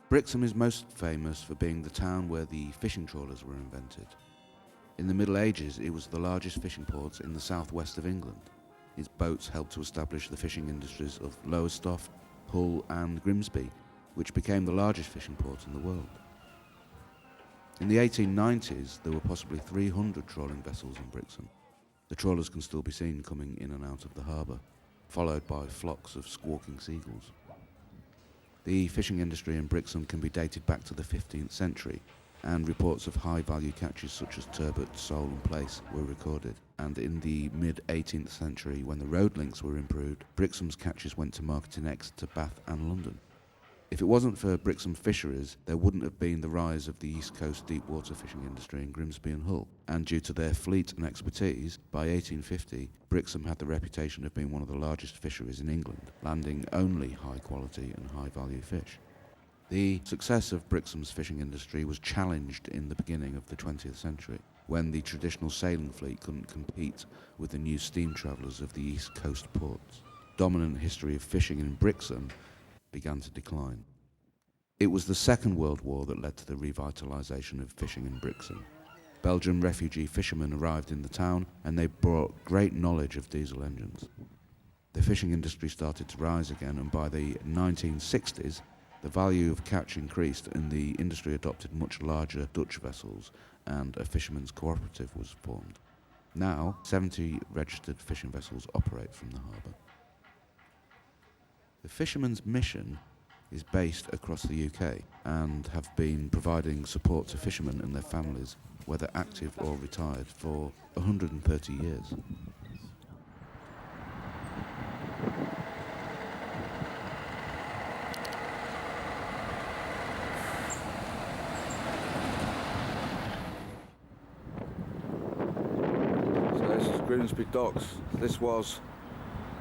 Brixham is most famous for being the town where the fishing trawlers were invented. In the Middle Ages, it was the largest fishing port in the southwest of England. Its boats helped to establish the fishing industries of Lowestoft, Hull and Grimsby, which became the largest fishing port in the world. In the 1890s, there were possibly 300 trawling vessels in Brixham. The trawlers can still be seen coming in and out of the harbour, followed by flocks of squawking seagulls. The fishing industry in Brixham can be dated back to the 15th century, and reports of high-value catches such as turbot, sole and plaice were recorded. And in the mid-18th century, when the road links were improved, Brixham's catches went to market in Exeter, Bath and London. If it wasn't for Brixham fisheries, there wouldn't have been the rise of the East Coast deep water fishing industry in Grimsby and Hull. And due to their fleet and expertise, by 1850, Brixham had the reputation of being one of the largest fisheries in England, landing only high quality and high value fish. The success of Brixham's fishing industry was challenged in the beginning of the 20th century, when the traditional sailing fleet couldn't compete with the new steam travellers of the East Coast ports. Dominant history of fishing in Brixham began to decline. It was the Second World War that led to the revitalisation of fishing in Brixham. Belgian refugee fishermen arrived in the town and they brought great knowledge of diesel engines. The fishing industry started to rise again, and by the 1960s, the value of catch increased and the industry adopted much larger Dutch vessels, and a fishermen's cooperative was formed. Now, 70 registered fishing vessels operate from the harbour. The Fishermen's Mission is based across the UK and have been providing support to fishermen and their families, whether active or retired, for 130 years. So this is Grimsby Docks. This was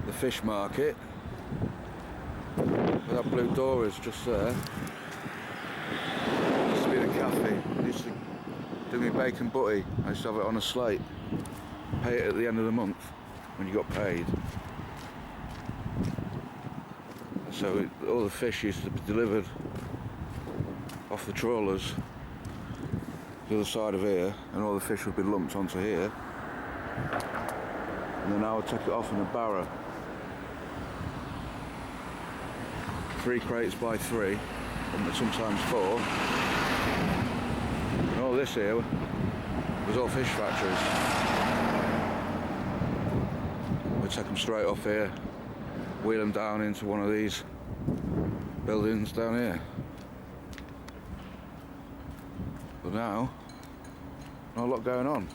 the fish market. That blue door is just there. Used to be the cafe. I used to do my bacon butty. I used to have it on a slate. Pay it at the end of the month when you got paid. So all the fish used to be delivered off the trawlers to the other side of here, and all the fish would be lumped onto here. And then I would take it off in a barrow. 3 crates by 3, and sometimes 4. And all this here was all fish factories. We'd take them straight off here, wheel them down into one of these buildings down here. But now, not a lot going on,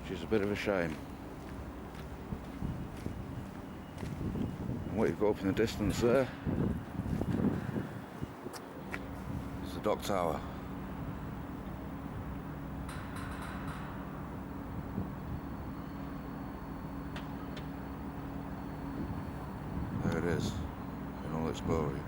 which is a bit of a shame. What you've got up in the distance there is the dock tower. There it is, in all its glory.